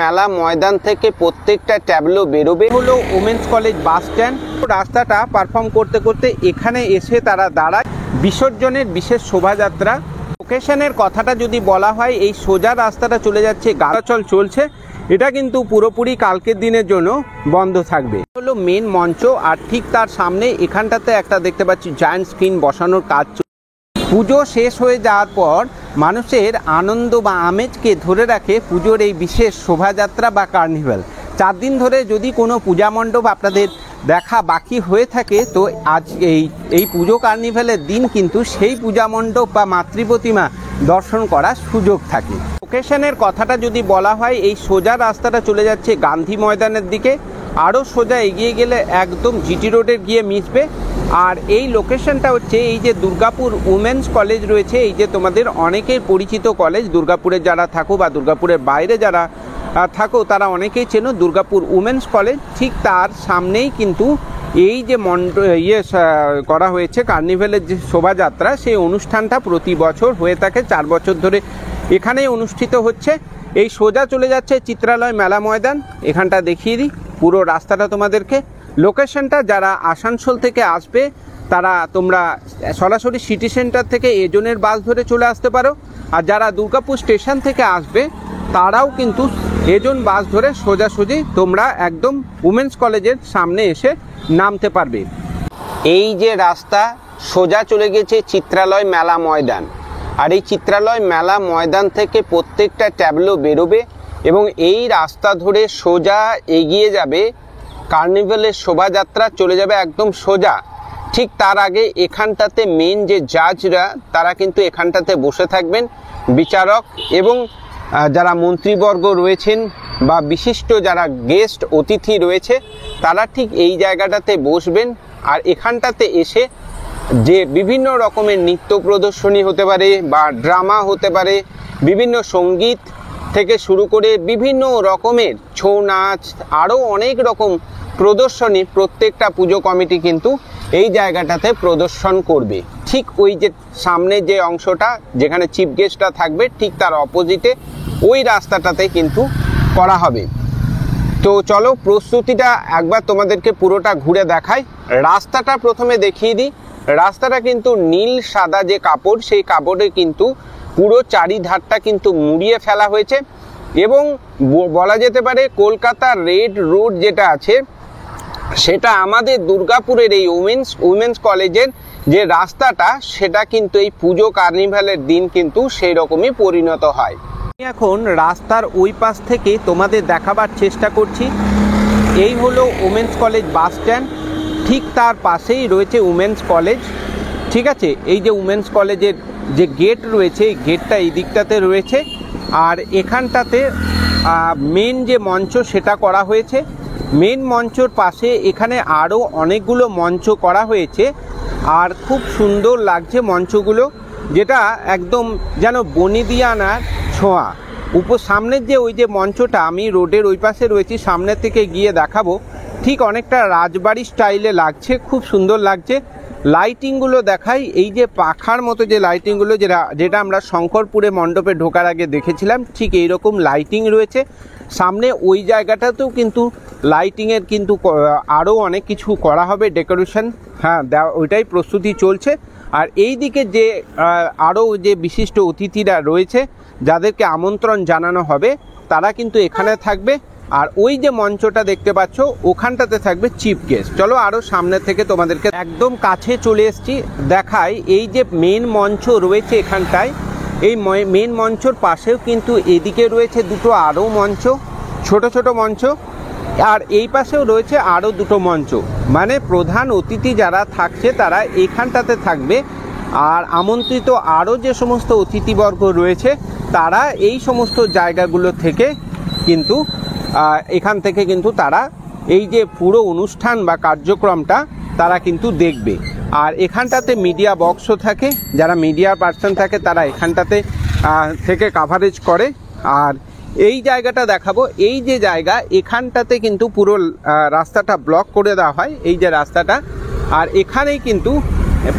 মেলা ময়দান থেকে প্রত্যেকটা ট্যাবলো বেরোবে হলো ওমেন্স কলেজ বাস স্ট্যান্ড। রাস্তাটা পারফর্ম করতে করতে এখানে এসে তারা দাঁড়ায় বিসর্জনের বিশেষ শোভাযাত্রা। লোকেশনের কথাটা যদি বলা হয়, এই সোজা রাস্তাটা চলে যাচ্ছে, গাড়াচল চলছে, এটা কিন্তু পুরোপুরি কালকের দিনের জন্য বন্ধ থাকবে। হলো মেন মঞ্চ, আর ঠিক তার সামনে এখানটাতে একটা দেখতে পাচ্ছি জায়ান্ট স্ক্রিন বসানোর কাজ। পুজো শেষ হয়ে যাওয়ার পর মানুষের আনন্দ বা আমেজকে ধরে রাখে পুজোর এই বিশেষ শোভাযাত্রা বা কার্নিভাল। 4 দিন ধরে যদি কোনো পূজা মণ্ডপ আপনাদের দেখা বাকি হয়ে থাকে, তো আজ এই পুজো কার্নিভালের দিন কিন্তু সেই পূজা মণ্ডপ বা মাতৃপ্রতিমা দর্শন করার সুযোগ থাকে। লোকেশনের কথাটা যদি বলা হয়, এই সোজা রাস্তাটা চলে যাচ্ছে গান্ধী ময়দানের দিকে, আরও সোজা এগিয়ে গেলে একদম জিটি রোডে গিয়ে মিশবে। আর এই লোকেশনটা হচ্ছে এই যে দুর্গাপুর উমেন্স কলেজ রয়েছে, এই যে তোমাদের অনেকের পরিচিত কলেজ, দুর্গাপুরে যারা থাকো বা দুর্গাপুরের বাইরে যারা থাকো তারা অনেকেই চেনো দুর্গাপুর উমেন্স কলেজ। ঠিক তার সামনেই কিন্তু এই যে করা হয়েছে কার্নিভেলের যে শোভাযাত্রা, সেই অনুষ্ঠানটা প্রতি বছর হয়ে থাকে, 4 বছর ধরে এখানেই অনুষ্ঠিত হচ্ছে। এই সোজা চলে যাচ্ছে চিত্রালয় মেলা ময়দান। এখানটা দেখিয়ে দিই পুরো রাস্তাটা তোমাদেরকে। লোকেশনটা যারা আসানসোল থেকে আসবে তোমরা সরাসরি সিটি সেন্টার থেকে এজনের বাস ধরে চলে আসতে পারো, আর যারা দুর্গাপুর স্টেশন থেকে আসবে তারাও কিন্তু এজন বাস ধরে সোজাসুজি তোমরা একদম উমেন্স কলেজের সামনে এসে নামতে পারবে। এই যে রাস্তা সোজা চলে গেছে চিত্রালয় মেলা ময়দান, আর এই চিত্রালয় মেলা ময়দান থেকে প্রত্যেকটা ট্যাবলো বেরোবে এবং এই রাস্তা ধরে সোজা এগিয়ে যাবে কার্নিভালের শোভাযাত্রা, চলে যাবে একদম সোজা। ঠিক তার আগে এখানটাতে মেন যে জাজরা তারা কিন্তু এখানটাতে বসে থাকবেন, বিচারক এবং যারা মন্ত্রীবর্গ রয়েছেন বা বিশিষ্ট যারা গেস্ট অতিথি রয়েছে তারা ঠিক এই জায়গাটাতে বসবেন। আর এখানটাতে এসে যে বিভিন্ন রকমের নৃত্য প্রদর্শনী হতে পারে বা ড্রামা হতে পারে, বিভিন্ন সঙ্গীত থেকে শুরু করে বিভিন্ন রকমের ছৌ নাচ, আরও অনেক রকম প্রদর্শনী প্রত্যেকটা পুজো কমিটি কিন্তু এই জায়গাটাতে প্রদর্শন করবে। ঠিক ওই যে সামনে যে অংশটা যেখানে চিফ গেস্টরা থাকবে, ঠিক তার অপোজিটে ওই রাস্তাটাতে কিন্তু করা হবে। তো চলো প্রস্তুতিটা একবার তোমাদেরকে পুরোটা ঘুরে দেখাই। রাস্তাটা প্রথমে দেখিয়ে দিই। রাস্তাটা কিন্তু নীল সাদা যে কাপড়, সেই কাপড়ে কিন্তু পুরো চারিধারটা কিন্তু মুড়িয়ে ফেলা হয়েছে এবং বলা যেতে পারে কলকাতা রেড রোড যেটা আছে সেটা আমাদের দুর্গাপুরের এই উমেন্স কলেজের যে রাস্তাটা সেটা কিন্তু এই পুজো কার্নিভালের দিন কিন্তু সেই রকমই পরিণত হয়। এখন রাস্তার ওই পাশ থেকে তোমাদের দেখাবার চেষ্টা করছি। এই হলো উমেন্স কলেজ বাস স্ট্যান্ড, ঠিক তার পাশেই রয়েছে উমেন্স কলেজ। ঠিক আছে, এই যে উমেন্স কলেজের যে গেট রয়েছে, এই গেটটা এই দিকটাতে রয়েছে, আর এখানটাতে মেন যে মঞ্চ সেটা করা হয়েছে। মেন মঞ্চর পাশে এখানে আরও অনেকগুলো মঞ্চ করা হয়েছে, আর খুব সুন্দর লাগছে মঞ্চগুলো, যেটা একদম যেন বনেদিয়ানার ছোঁয়া। সামনের যে ওই যে মঞ্চটা, আমি রোডের ওই পাশে রয়েছি, সামনের থেকে গিয়ে দেখাবো, ঠিক অনেকটা রাজবাড়ি স্টাইলে লাগছে, খুব সুন্দর লাগছে। লাইটিংগুলো দেখাই, এই যে পাখার মতো যে লাইটিংগুলো যেটা আমরা শঙ্করপুরে মণ্ডপে ঢোকার আগে দেখেছিলাম, ঠিক এইরকম লাইটিং রয়েছে। সামনে ওই জায়গাটাতেও কিন্তু লাইটিংয়ের কিন্তু আরও অনেক কিছু করা হবে, ডেকোরেশন, হ্যাঁ ওইটাই প্রস্তুতি চলছে। আর এই দিকে যে আরও যে বিশিষ্ট অতিথিরা রয়েছে যাদেরকে আমন্ত্রণ জানানো হবে তারা কিন্তু এখানে থাকবে। আর ওই যে মঞ্চটা দেখতে পাচ্ছ ওখানটাতে থাকবে চিফ গেস্ট। চলো আরও সামনে থেকে তোমাদেরকে একদম কাছে চলে এসেছি, দেখাই। এই যে মেন মঞ্চ রয়েছে এখানটায়, এই মেন মঞ্চর পাশেও কিন্তু এদিকে রয়েছে দুটো আরও মঞ্চ, ছোট ছোট মঞ্চ, আর এই পাশেও রয়েছে আরও দুটো মঞ্চ। মানে প্রধান অতিথি যারা থাকছে তারা এইখানটাতে থাকবে, আর আমন্ত্রিত আরও যে সমস্ত অতিথিবর্গ রয়েছে তারা এই সমস্ত জায়গাগুলো থেকে কিন্তু এখান থেকে কিন্তু তারা এই যে পুরো অনুষ্ঠান বা কার্যক্রমটা তারা কিন্তু দেখবে। আর এখানটাতে মিডিয়া বক্সও থাকে, যারা মিডিয়া পার্সন থাকে তারা এখানটাতে থেকে কাভারেজ করে। আর এই জায়গাটা দেখাবো, এই যে জায়গা এখানটাতে কিন্তু পুরো রাস্তাটা ব্লক করে দেওয়া হয়, এই যে রাস্তাটা, আর এখানেই কিন্তু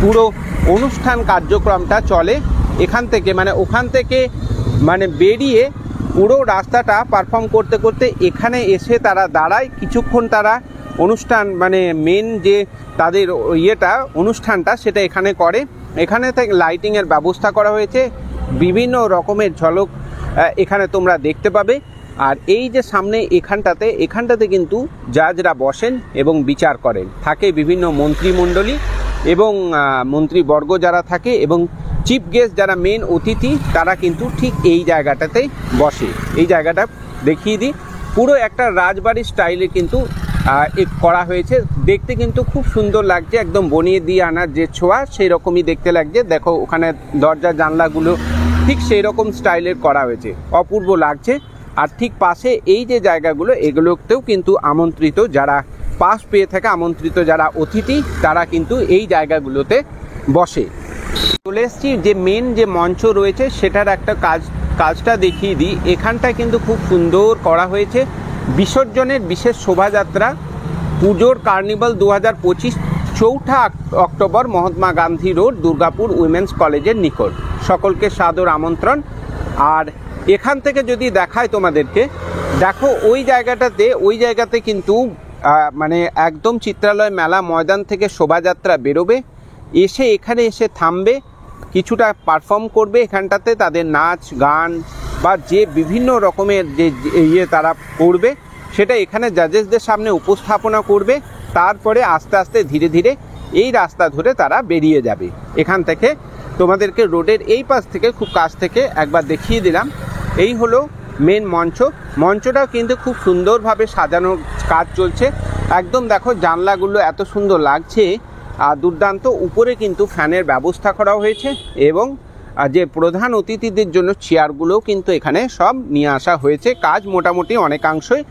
পুরো অনুষ্ঠান কার্যক্রমটা চলে। এখান থেকে মানে ওখান থেকে মানে বেরিয়ে পুরো রাস্তাটা পারফর্ম করতে করতে এখানে এসে তারা দাঁড়ায়, কিছুক্ষণ তারা অনুষ্ঠান মানে মেন যে তাদের অনুষ্ঠানটা সেটা এখানে করে। এখানে থেকে লাইটিংয়ের ব্যবস্থা করা হয়েছে, বিভিন্ন রকমের ঝলক এখানে তোমরা দেখতে পাবে। আর এই যে সামনে এখানটাতে কিন্তু জাজরা বসেন এবং বিচার করেন, থাকে বিভিন্ন মন্ত্রিমণ্ডলী এবং মন্ত্রীবর্গ যারা থাকে এবং চিফ গেস্ট যারা মেন অতিথি তারা কিন্তু ঠিক এই জায়গাটাতেই বসে। এই জায়গাটা দেখিয়ে দিই, পুরো একটা রাজবাড়ির স্টাইলে কিন্তু করা হয়েছে, দেখতে কিন্তু খুব সুন্দর লাগছে, একদম বনিয়ে দিয়ে আনার যে ছোঁয়া সেই রকমই দেখতে লাগছে। দেখো ওখানে দরজা জানলাগুলো ঠিক সেই রকম স্টাইলের করা হয়েছে, অপূর্ব লাগছে। আর ঠিক পাশে এই যে জায়গাগুলো এগুলোতেও কিন্তু আমন্ত্রিত যারা পাস পেয়ে থাকে, আমন্ত্রিত যারা অতিথি তারা কিন্তু এই জায়গাগুলোতে বসে। চলে এসছি যে মেন যে মঞ্চ রয়েছে সেটার একটা কাজটা দেখিয়ে দিই। এখানটায় কিন্তু খুব সুন্দর করা হয়েছে বিসর্জনের বিশেষ শোভাযাত্রা, পুজোর carnival 2025 4 October Mahatma Gandhi road, Durgapur women's কলেজের নিকট। সকলকে সাদর আমন্ত্রণ। আর এখান থেকে যদি দেখায় তোমাদেরকে, দেখো ওই জায়গাতে কিন্তু মানে একদম চিত্রালয় মেলা ময়দান থেকে শোভাযাত্রা বেরোবে, এখানে এসে থামবে, কিছুটা পারফর্ম করবে এখানটাতে, তাদের নাচ গান বা যে বিভিন্ন রকমের যে তারা করবে সেটা এখানে জাজেসদের সামনে উপস্থাপনা করবে। তারপরে আস্তে আস্তে ধীরে ধীরে এই রাস্তা ধরে তারা বেরিয়ে যাবে। এখান থেকে তোমাদেরকে রোডের এই পাশ থেকে খুব কাছ থেকে একবার দেখিয়ে দিলাম। এই হলো মেন মঞ্চটাও কিন্তু খুব সুন্দরভাবে সাজানোর কাজ চলছে। একদম দেখো জানলাগুলো এত সুন্দর লাগছে, আর দুর্দান্ত উপরে কিন্তু ফ্যানের ব্যবস্থা করা হয়েছে এবং যে প্রধান অতিথিদের জন্য চেয়ারগুলোও কিন্তু এখানে সব নিয়ে আসা হয়েছে। কাজ মোটামুটি অনেকাংশই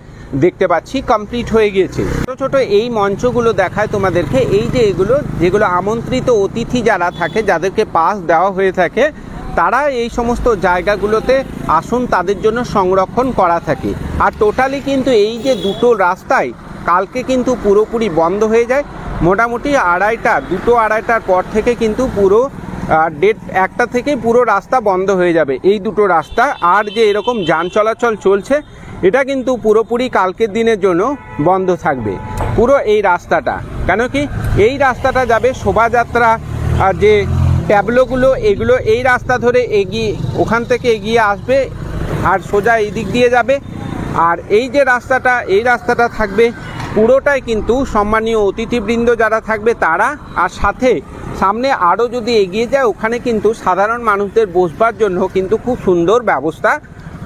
দেখতে পাচ্ছি কমপ্লিট হয়ে গিয়েছে। ছোটো ছোটো এই মঞ্চগুলো দেখায় তোমাদেরকে, এই যে যেগুলো আমন্ত্রিত অতিথি যারা থাকে, যাদেরকে পাস দেওয়া হয়ে থাকে, তারা এই সমস্ত জায়গাগুলোতে আসন তাদের জন্য সংরক্ষণ করা থাকে। আর টোটালি কিন্তু এই যে দুটো রাস্তায় কালকে কিন্তু পুরোপুরি বন্ধ হয়ে যায়। মোটামুটি 2-2:30টার পর থেকে কিন্তু পুরো 1টা থেকে পুরো রাস্তা বন্ধ হয়ে যাবে, এই দুটো রাস্তা। আর যে এরকম যান চলাচল চলছে এটা কিন্তু পুরোপুরি কালকের দিনের জন্য বন্ধ থাকবে পুরো এই রাস্তাটা। কেন কি এই রাস্তাটা যাবে শোভাযাত্রা, আর যে ট্যাবলোগুলো এগুলো এই রাস্তা ধরে ওখান থেকে এগিয়ে আসবে আর সোজা এই দিক দিয়ে যাবে। আর এই যে রাস্তাটা থাকবে পুরোটাই কিন্তু সম্মানীয় অতিথিবৃন্দ যারা থাকবে তারা, আর সামনে আরও যদি এগিয়ে যায় ওখানে কিন্তু সাধারণ মানুষদের বসবার জন্য কিন্তু খুব সুন্দর ব্যবস্থা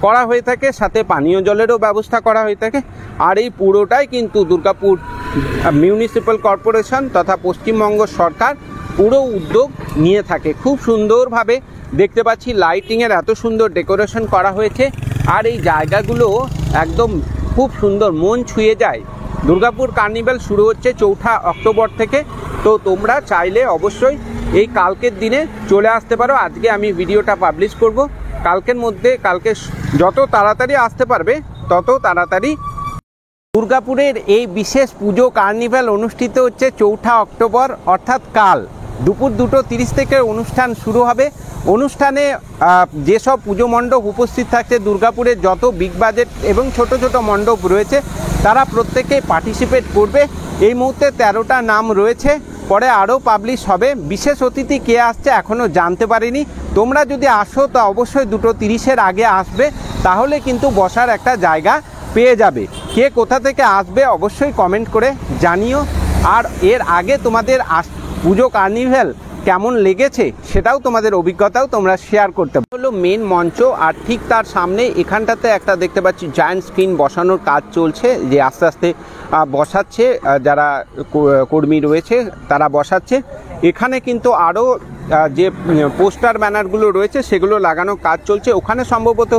করা হয়ে থাকে, সাথে পানীয় জলেরও ব্যবস্থা করা হয়ে থাকে। আর এই পুরোটাই কিন্তু দুর্গাপুর মিউনিসিপ্যাল কর্পোরেশন তথা পশ্চিমবঙ্গ সরকার পুরো উদ্যোগ নিয়ে থাকে। খুব সুন্দরভাবে দেখতে পাচ্ছি লাইটিংয়ের এত সুন্দর ডেকোরেশন করা হয়েছে, আর এই জায়গাগুলো একদম খুব সুন্দর, মন ছুঁয়ে যায়। দুর্গাপুর কার্নিভাল শুরু হচ্ছে 4 অক্টোবর থেকে, তো তোমরা চাইলে অবশ্যই এই কালকের দিনে চলে আসতে পারো। আজকে আমি ভিডিওটা পাবলিশ করব, কালকে যত তাড়াতাড়ি আসতে পারবে তত তাড়াতাড়ি। দুর্গাপুরের এই বিশেষ পুজো কার্নিভাল অনুষ্ঠিত হচ্ছে 4 অক্টোবর, অর্থাৎ কাল দুপুর 2:30 থেকে অনুষ্ঠান শুরু হবে। অনুষ্ঠানে যেসব পুজো মণ্ডপ উপস্থিত থাকছে, দুর্গাপুরের যত বিগ বাজেট এবং ছোট ছোট মণ্ডপ রয়েছে তারা প্রত্যেকেই পার্টিসিপেট করবে। এই মুহূর্তে 13টা নাম রয়েছে, পরে আরও পাবলিশ হবে। বিশেষ অতিথি কে আসছে এখনও জানতে পারিনি। তোমরা যদি আসো তো অবশ্যই 2:30-এর আগে আসবে, তাহলে কিন্তু বসার একটা জায়গা পেয়ে যাবে। কে কোথা থেকে আসবে অবশ্যই কমেন্ট করে জানিও। আর এর আগে তোমাদের পুজো কার্নিভাল কেমন লেগেছে সেটাও তোমাদের অভিজ্ঞতাও তোমরা শেয়ার করতে পারো। হলো মেন মঞ্চ, আর ঠিক তার সামনে এখানটাতে একটা দেখতে পাচ্ছি জায়ান্ট স্ক্রিন বসানোর কাজ চলছে, যে আস্তে আস্তে বসাচ্ছে, যারা কর্মী রয়েছে তারা বসাচ্ছে। এখানে কিন্তু আরও যে পোস্টার ব্যানারগুলো রয়েছে সেগুলো লাগানোর কাজ চলছে। ওখানে সম্ভবত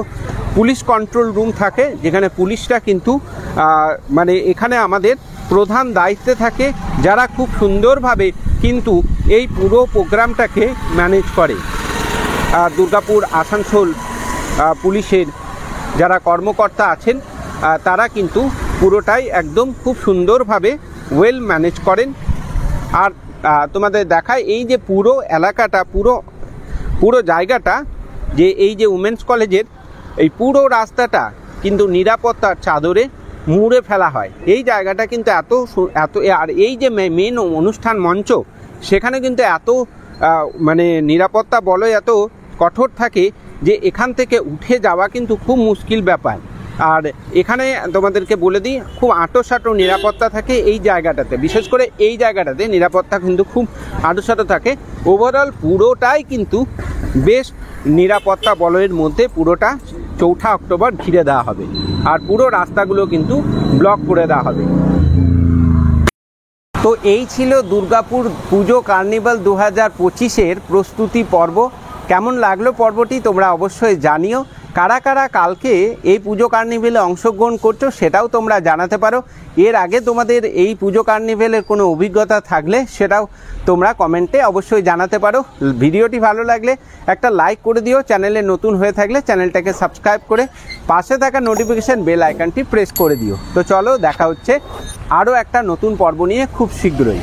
পুলিশ কন্ট্রোল রুম থাকে, যেখানে পুলিশরা কিন্তু মানে এখানে আমাদের প্রধান দায়িত্বে থাকে, যারা খুব সুন্দরভাবে কিন্তু এই পুরো প্রোগ্রামটাকে ম্যানেজ করে। দুর্গাপুর আসানসোল পুলিশের যারা কর্মকর্তা আছেন তারা কিন্তু পুরোটাই একদম খুব সুন্দরভাবে ওয়েল ম্যানেজ করেন। আর তোমাদের দেখায় এই যে পুরো এলাকাটা, পুরো জায়গাটা, যে এই যে উমেন্স কলেজের এই পুরো রাস্তাটা কিন্তু নিরাপত্তার চাদরে মুড়ে ফেলা হয়। এই জায়গাটা কিন্তু এত আর এই যে মেন অনুষ্ঠান মঞ্চ, সেখানে কিন্তু এত মানে নিরাপত্তা বলয় এত কঠোর থাকে যে এখান থেকে উঠে যাওয়া কিন্তু খুব মুশকিল ব্যাপার। আর এখানে তোমাদেরকে বলে দিই, খুব আঁটোসাঁটো নিরাপত্তা থাকে এই জায়গাটাতে, বিশেষ করে এই জায়গাটাতে নিরাপত্তা কিন্তু খুব আঁটোসাঁটো থাকে। ওভারঅল পুরোটাই কিন্তু বেশ নিরাপত্তা বলয়ের মধ্যে পুরোটা 4 অক্টোবর ঘিরে দেওয়া হবে, আর পুরো রাস্তাগুলো কিন্তু ব্লক করে দেওয়া হবে। তো এই ছিল দুর্গাপুর পুজো কার্নিভাল 2025-এর প্রস্তুতি পর্ব। কেমন লাগলো পর্বটি তোমরা অবশ্যই জানিও। কারা কারা কালকে এই পুজো কার্নিভেলে অংশগ্রহণ করছো সেটাও তোমরা জানাতে পারো। এর আগে তোমাদের এই পুজো কার্নিভেলের কোনো অভিজ্ঞতা থাকলে সেটাও তোমরা কমেন্টে অবশ্যই জানাতে পারো। ভিডিওটি ভালো লাগলে একটা লাইক করে দিও, চ্যানেলে নতুন হয়ে থাকলে চ্যানেলটাকে সাবস্ক্রাইব করে পাশে থাকা নোটিফিকেশন বেল আইকনটি প্রেস করে দিও। তো চলো, দেখা হচ্ছে আরও একটা নতুন পর্ব নিয়ে খুব শীঘ্রই।